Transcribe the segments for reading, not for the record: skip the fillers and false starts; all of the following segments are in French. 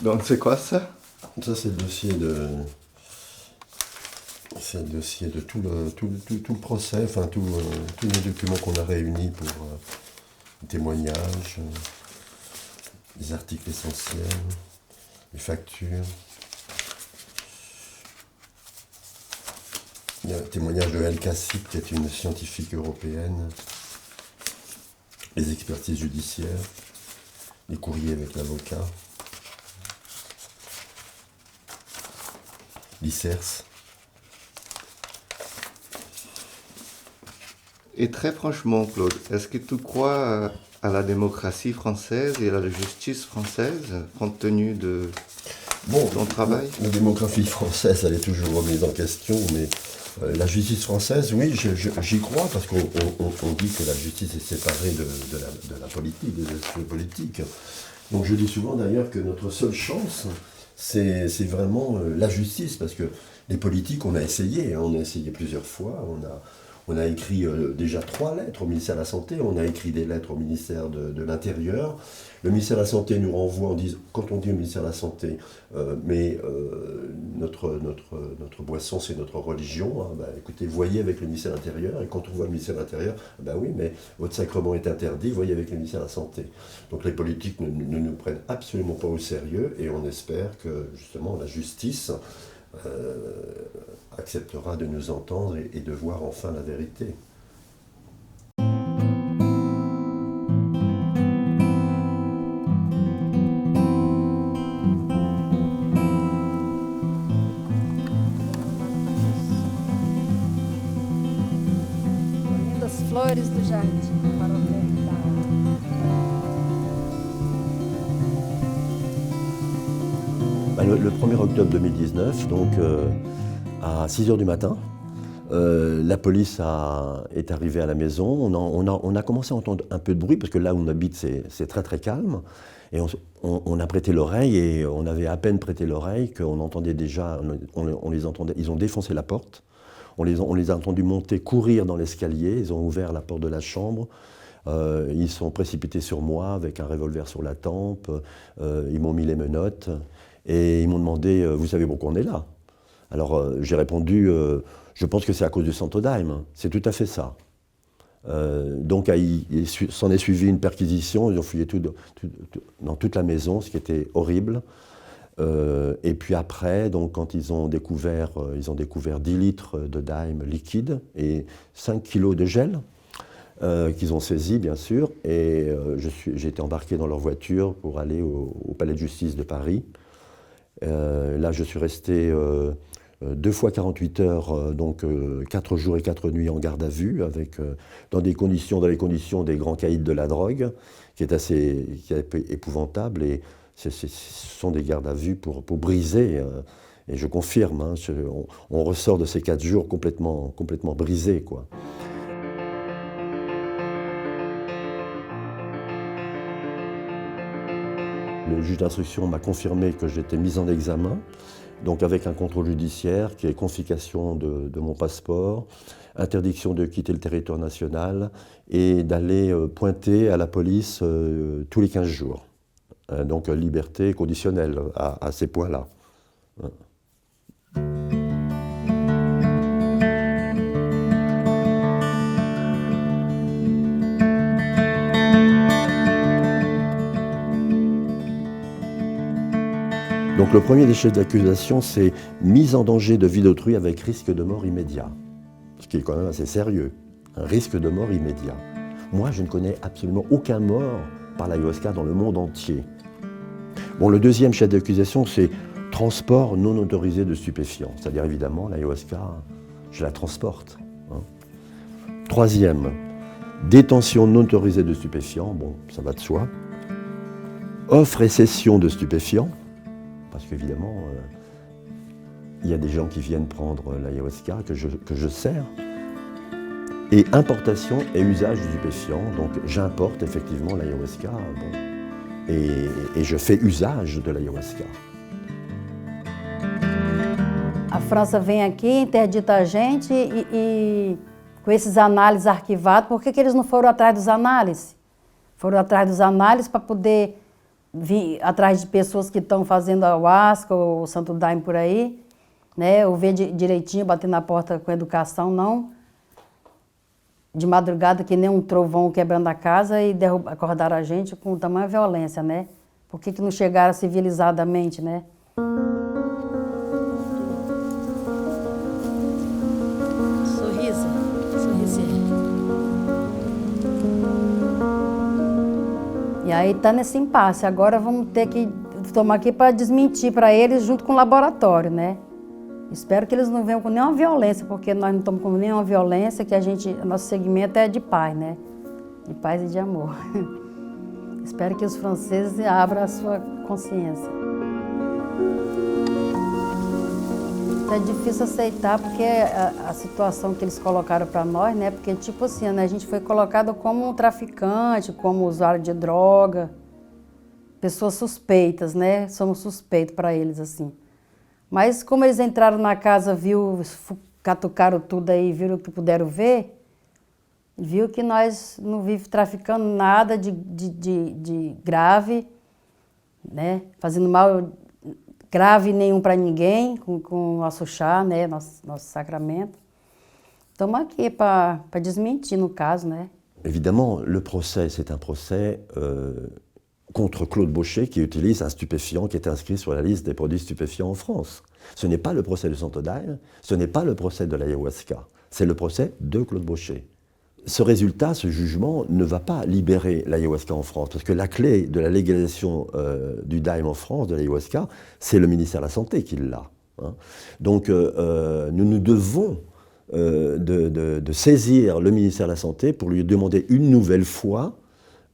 Donc c'est quoi ça? Ça, c'est le dossier de... C'est le dossier de tout le procès, enfin tous les documents qu'on a réunis pour les témoignages, les articles essentiels, les factures. Il y a un témoignage de El Kassib, qui est une scientifique européenne, les expertises judiciaires, les courriers avec l'avocat, l'ICERS. Et très franchement, Claude, est-ce que tu crois à la démocratie française et à la justice française, compte tenu de ton travail? La démographie française, elle est toujours remise en question, mais la justice française, oui, j'y crois, parce qu'on dit que la justice est séparée de la politique, des aspects politiques. Donc je dis souvent d'ailleurs que notre seule chance, c'est vraiment la justice, parce que les politiques, on a essayé plusieurs fois, on a écrit déjà 3 lettres au ministère de la Santé, on a écrit des lettres au ministère de l'Intérieur. Le ministère de la Santé nous renvoie en disant, quand on dit au ministère de la Santé, notre boisson c'est notre religion, hein, bah, écoutez, voyez avec le ministère de l'Intérieur, et quand on voit le ministère de l'Intérieur, bah oui, mais votre sacrement est interdit, voyez avec le ministère de la Santé. Donc les politiques ne nous prennent absolument pas au sérieux, et on espère que justement la justice acceptera de nous entendre et de voir enfin la vérité. Das flores do jardim para ofertar. Le 1er octobre 2019, donc à 6h du matin, la police est arrivée à la maison. On a commencé à entendre un peu de bruit, parce que là où on habite, c'est très très calme. Et on a prêté l'oreille, et on avait à peine prêté l'oreille qu'on entendait déjà, on les entendait, ils ont défoncé la porte. On les a entendus monter, courir dans l'escalier, ils ont ouvert la porte de la chambre. Ils sont précipités sur moi avec un revolver sur la tempe, ils m'ont mis les menottes. Et ils m'ont demandé, vous savez pourquoi on est là? Alors j'ai répondu, je pense que c'est à cause du Centrodime. C'est tout à fait ça. Donc il s'en est suivi une perquisition, ils ont fouillé dans toute la maison, ce qui était horrible. Et puis après, donc, quand ils ont découvert 10 litres de Daim liquide et 5 kilos de gel, qu'ils ont saisi bien sûr. Et j'ai été embarqué dans leur voiture pour aller au palais de justice de Paris. Là, je suis resté 2 fois 48 heures, donc 4 jours et 4 nuits en garde à vue, dans les conditions des grands caïds de la drogue, qui est épouvantable. Et ce sont des gardes à vue pour briser. Et je confirme, hein, on ressort de ces 4 jours complètement brisés, quoi. Le juge d'instruction m'a confirmé que j'étais mis en examen, donc avec un contrôle judiciaire qui est confiscation de mon passeport, interdiction de quitter le territoire national et d'aller pointer à la police tous les 15 jours. Donc liberté conditionnelle à ces points-là. Donc le premier des chefs d'accusation, c'est mise en danger de vie d'autrui avec risque de mort immédiat. Ce qui est quand même assez sérieux, un risque de mort immédiat. Moi, je ne connais absolument aucun mort par l'ayahuasca dans le monde entier. Bon, le deuxième chef d'accusation, c'est transport non autorisé de stupéfiants. C'est-à-dire, évidemment, l'ayahuasca, je la transporte. Hein. Troisième, détention non autorisée de stupéfiants. Bon, ça va de soi. Offre et cession de stupéfiants. Parce qu'évidemment, il y a des gens qui viennent prendre l'ayahuasca que je sers. Et importation et usage de stupéfiants. Donc j'importe effectivement l'ayahuasca, bon, et je fais usage de l'ayahuasca. A França vem aqui, interdita a gente e com esses análises arquivados, por que eles não foram atrás dos análises? Foram atrás dos análises para poder vir atrás de pessoas que estão fazendo ayahuasca ou Santo Daime por aí, né? Ou ver direitinho, bater na porta com educação, não de madrugada que nem um trovão quebrando a casa e acordaram a gente com tamanha violência, né? Por que não chegaram civilizadamente, né? E aí tá nesse impasse. Agora vamos ter que tomar aqui para desmentir para eles junto com o laboratório, né? Espero que eles não venham com nenhuma violência, porque nós não estamos com nenhuma violência, que nosso segmento é de paz, né? De paz e de amor. Espero que os franceses abram a sua consciência. É difícil aceitar porque a situação que eles colocaram para nós, né? Porque tipo assim, né? A gente foi colocado como um traficante, como usuário de droga, pessoas suspeitas, né? Somos suspeitos para eles assim. Mas como eles entraram na casa, catucaram tudo aí, viram o que puderam ver, viu que nós não vivemos traficando nada de grave, né? Fazendo mal grave nenhum para ninguém, com o nosso chá, né? Nosso sacramento. Estamos aqui para desmentir, no caso, né? Évidemment, le procès, c'est un procès contre Claude Bauchet qui utilise un stupéfiant qui est inscrit sur la liste des produits stupéfiants en France. Ce n'est pas le procès de Santo Daime, ce n'est pas le procès de l'ayahuasca, c'est le procès de Claude Bauchet. Ce résultat, ce jugement, ne va pas libérer l'ayahuasca en France, parce que la clé de la légalisation du daime en France, de l'ayahuasca, c'est le ministère de la Santé qui l'a. Hein. Donc nous devons de saisir le ministère de la Santé pour lui demander une nouvelle fois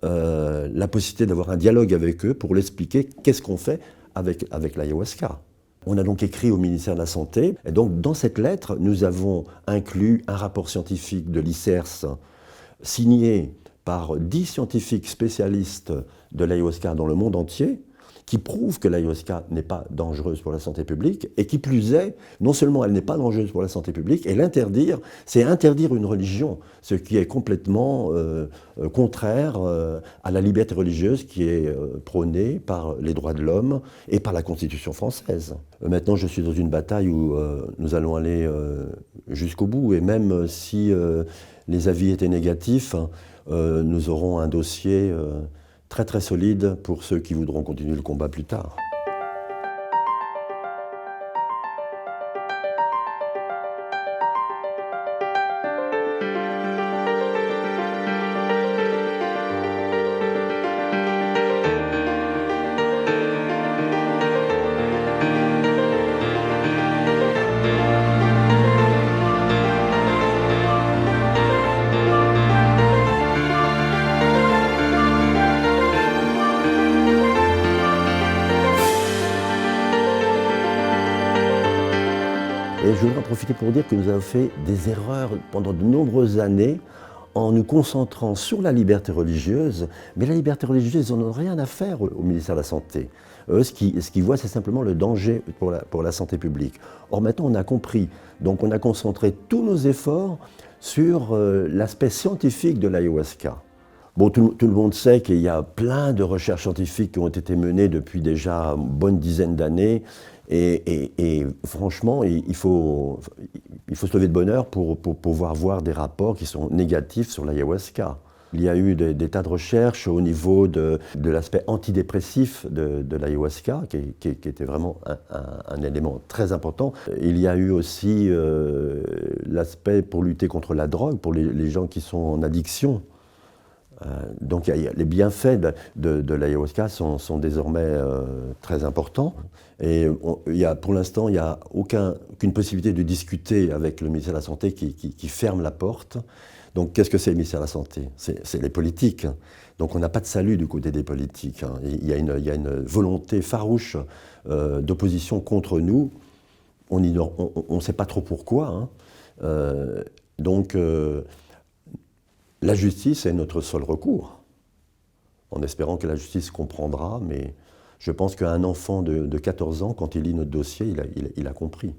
la possibilité d'avoir un dialogue avec eux pour l'expliquer qu'est-ce qu'on fait avec l'ayahuasca. On a donc écrit au ministère de la Santé, et donc dans cette lettre, nous avons inclus un rapport scientifique de l'ICERS signé par 10 scientifiques spécialistes de l'ayahuasca dans le monde entier, qui prouve que l'ayahuasca n'est pas dangereuse pour la santé publique, et qui plus est, non seulement elle n'est pas dangereuse pour la santé publique, et l'interdire, c'est interdire une religion, ce qui est complètement contraire à la liberté religieuse qui est prônée par les droits de l'homme et par la Constitution française. Maintenant, je suis dans une bataille où nous allons aller jusqu'au bout, et même si les avis étaient négatifs, nous aurons un dossier très très solide pour ceux qui voudront continuer le combat plus tard. Et je voudrais en profiter pour dire que nous avons fait des erreurs pendant de nombreuses années en nous concentrant sur la liberté religieuse, mais la liberté religieuse, ils n'en ont rien à faire au ministère de la Santé. Eux, ce qu'ils voient, c'est simplement le danger pour la santé publique. Or maintenant, on a compris, donc on a concentré tous nos efforts sur l'aspect scientifique de l'ayahuasca. Bon, tout le monde sait qu'il y a plein de recherches scientifiques qui ont été menées depuis déjà une bonne dizaine d'années. Et franchement, il faut se lever de bonne heure pour pouvoir voir des rapports qui sont négatifs sur l'ayahuasca. Il y a eu des tas de recherches au niveau de l'aspect antidépressif de l'ayahuasca, qui était vraiment un élément très important. Il y a eu aussi l'aspect pour lutter contre la drogue, pour les gens qui sont en addiction. Donc les bienfaits de l'ayahuasca sont désormais très importants. Et pour l'instant, il n'y a aucune possibilité de discuter avec le ministère de la Santé qui ferme la porte. Donc qu'est-ce que c'est le ministère de la Santé? C'est les politiques. Donc on n'a pas de salut du côté des politiques. Hein. Il y a une volonté farouche d'opposition contre nous. On ne sait pas trop pourquoi. Hein. Donc la justice est notre seul recours, en espérant que la justice comprendra, mais je pense qu'un enfant de 14 ans, quand il lit notre dossier, il a compris.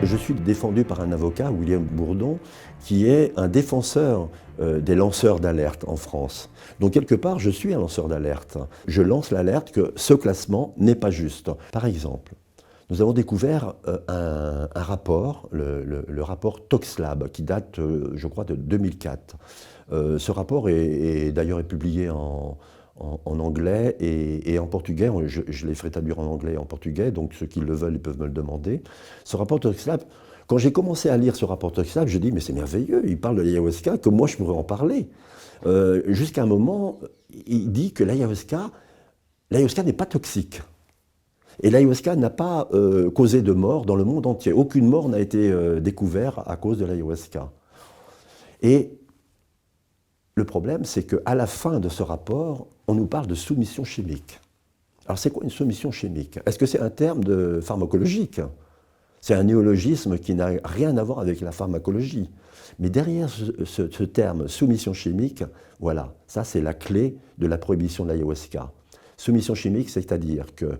Je suis défendu par un avocat, William Bourdon, qui est un défenseur des lanceurs d'alerte en France. Donc quelque part, je suis un lanceur d'alerte. Je lance l'alerte que ce classement n'est pas juste. Par exemple, nous avons découvert un rapport, le rapport ToxLab, qui date, je crois, de 2004. Ce rapport est d'ailleurs publié en anglais et en portugais. Je les ferai traduire en anglais et en portugais, donc ceux qui le veulent, ils peuvent me le demander. Ce rapport ToxLab, quand j'ai commencé à lire ce rapport ToxLab, je dis mais c'est merveilleux, il parle de l'ayahuasca, que moi je pourrais en parler. Jusqu'à un moment, il dit que l'ayahuasca n'est pas toxique. Et l'ayahuasca n'a pas causé de mort dans le monde entier. Aucune mort n'a été découverte à cause de l'ayahuasca. Et le problème, c'est qu'à la fin de ce rapport, on nous parle de soumission chimique. Alors c'est quoi une soumission chimique? Est-ce que c'est un terme pharmacologique? C'est un néologisme qui n'a rien à voir avec la pharmacologie. Mais derrière ce terme soumission chimique, voilà, ça c'est la clé de la prohibition de l'ayahuasca. Soumission chimique, c'est-à-dire que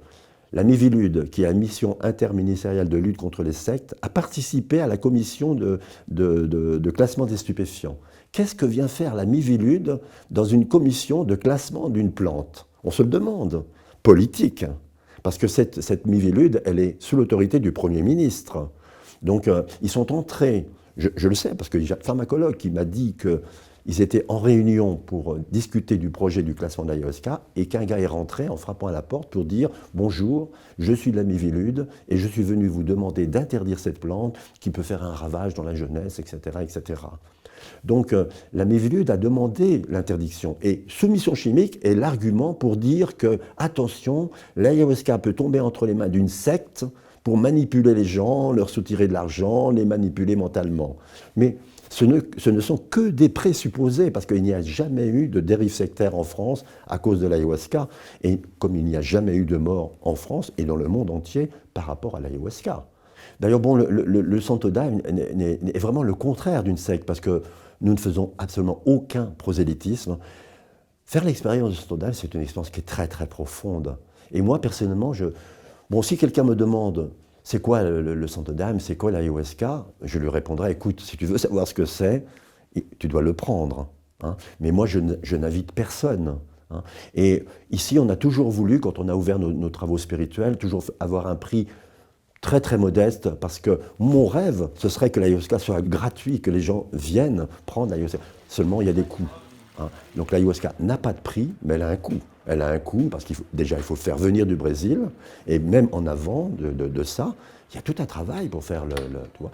la Miviludes, qui a une mission interministérielle de lutte contre les sectes, a participé à la commission de classement des stupéfiants. Qu'est-ce que vient faire la Miviludes dans une commission de classement d'une plante? On se le demande. Politique. Parce que cette Miviludes, elle est sous l'autorité du Premier ministre. Donc ils sont entrés, je le sais, parce que j'ai un pharmacologue qui m'a dit qu'ils étaient en réunion pour discuter du projet du classement de l'ayahuasca et qu'un gars est rentré en frappant à la porte pour dire « Bonjour, je suis de la Miviludes et je suis venu vous demander d'interdire cette plante qui peut faire un ravage dans la jeunesse, etc. etc. » Donc la Miviludes a demandé l'interdiction. Et soumission chimique est l'argument pour dire que, attention, l'ayahuasca peut tomber entre les mains d'une secte pour manipuler les gens, leur soutirer de l'argent, les manipuler mentalement. Mais ce ne sont que des présupposés, parce qu'il n'y a jamais eu de dérive sectaire en France à cause de l'ayahuasca, et comme il n'y a jamais eu de mort en France et dans le monde entier par rapport à l'ayahuasca. D'ailleurs, bon, le Santo Daime est vraiment le contraire d'une secte, parce que nous ne faisons absolument aucun prosélytisme. Faire l'expérience du Santo Daime, c'est une expérience qui est très très profonde. Et moi, personnellement, si quelqu'un me demande c'est quoi le Santo Daime, c'est quoi l'ayahuasca, je lui répondrai, écoute, si tu veux savoir ce que c'est, tu dois le prendre. Hein. Mais moi, je n'invite personne. Hein. Et ici, on a toujours voulu, quand on a ouvert nos travaux spirituels, toujours avoir un prix très très modeste, parce que mon rêve, ce serait que l'ayahuasca soit gratuit, que les gens viennent prendre l'ayahuasca. Seulement, il y a des coûts. Hein. Donc l'ayahuasca n'a pas de prix, mais elle a un coût. Elle a un coût parce il faut le faire venir du Brésil, et même en avant de ça, il y a tout un travail pour faire tu vois.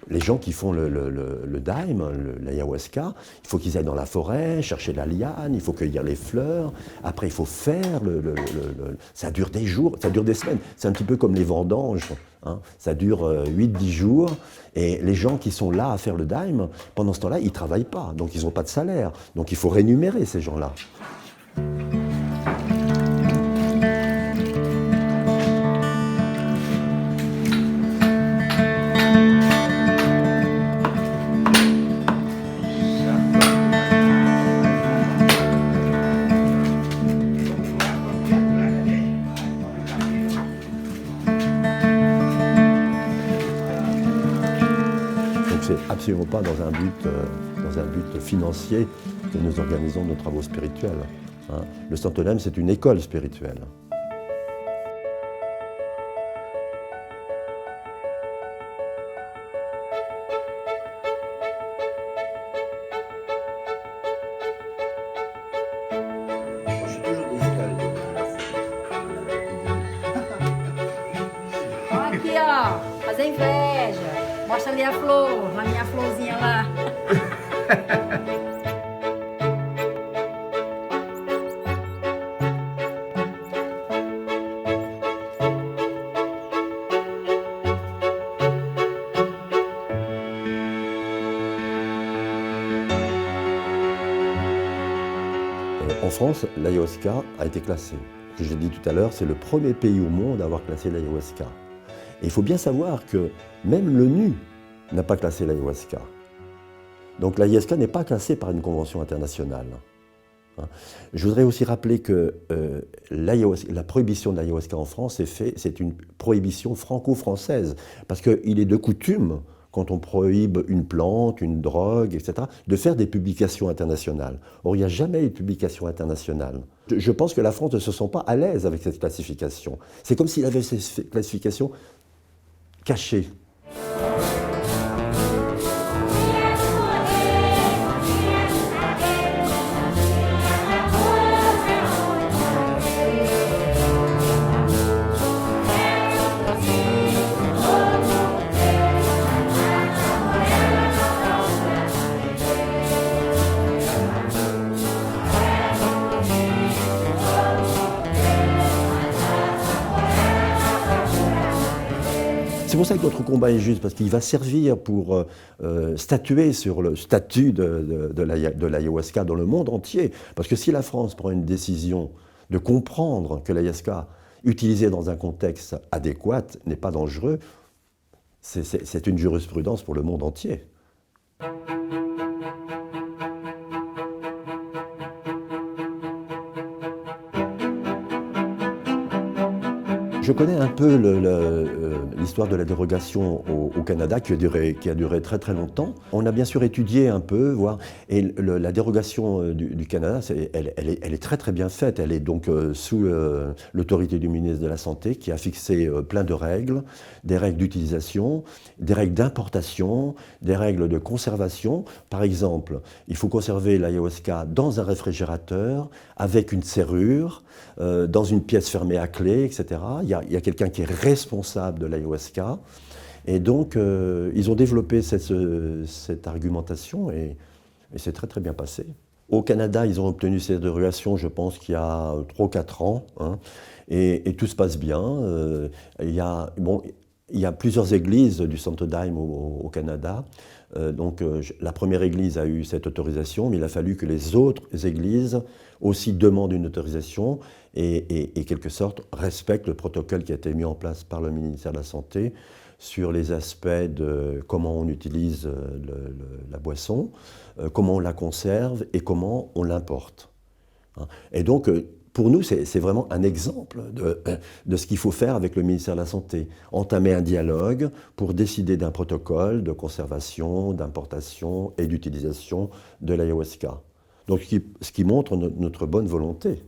Les gens qui font le daime, l'ayahuasca, il faut qu'ils aillent dans la forêt, chercher la liane, il faut cueillir les fleurs, après il faut faire ça dure des jours, ça dure des semaines, c'est un petit peu comme les vendanges, hein. Ça dure 8-10 jours, et les gens qui sont là à faire le daime, pendant ce temps-là, ils ne travaillent pas, donc ils n'ont pas de salaire, donc il faut rémunérer ces gens-là. Absolument pas dans un but financier que nous organisons nos travaux spirituels. Hein. Le Santo Daime, c'est une école spirituelle. Je suis toujours musical. Aqui, ó, fazer inveja. Mostra ali a flor, a minha florzinha lá. En France, l'ayahuasca a été classée. Je l'ai dit tout à l'heure, c'est le premier pays au monde à avoir classé l'ayahuasca. Et il faut bien savoir que même l'ONU n'a pas classé l'ayahuasca. Donc l'ayahuasca n'est pas classé par une convention internationale. hein. Je voudrais aussi rappeler que la prohibition de l'ayahuasca en France c'est une prohibition franco-française, parce qu'il est de coutume, quand on prohibe une plante, une drogue, etc., de faire des publications internationales. Or, il n'y a jamais eu de publication internationale. Je pense que la France ne se sent pas à l'aise avec cette classification. C'est comme s'il avait cette classification cachée. C'est pour ça que notre combat est juste, parce qu'il va servir pour statuer sur le statut de l'ayahuasca dans le monde entier. Parce que si la France prend une décision de comprendre que l'ayahuasca, utilisé dans un contexte adéquat, n'est pas dangereux, c'est une jurisprudence pour le monde entier. Je connais un peu l'histoire de la dérogation au Canada qui a duré très très longtemps. On a bien sûr étudié un peu, et la dérogation du Canada, elle est très très bien faite. Elle est donc sous l'autorité du ministre de la Santé qui a fixé plein de règles, des règles d'utilisation, des règles d'importation, des règles de conservation. Par exemple, il faut conserver l'ayahuasca dans un réfrigérateur avec une serrure, dans une pièce fermée à clé, etc. Il y a quelqu'un qui est responsable de l'ayahuasca. Et donc, ils ont développé cette argumentation et c'est très très bien passé. Au Canada, ils ont obtenu cette dérogation, je pense, qu'il y a 3 ou 4 ans. Hein, et tout se passe bien. Il y a plusieurs églises du Centre Daime au Canada. La première église a eu cette autorisation, mais il a fallu que les autres églises aussi demandent une autorisation et quelque sorte respectent le protocole qui a été mis en place par le ministère de la Santé sur les aspects de comment on utilise la boisson, comment on la conserve et comment on l'importe. Et donc, pour nous, c'est vraiment un exemple de ce qu'il faut faire avec le ministère de la Santé. Entamer un dialogue pour décider d'un protocole de conservation, d'importation et d'utilisation de l'ayahuasca. Donc, ce qui montre notre bonne volonté.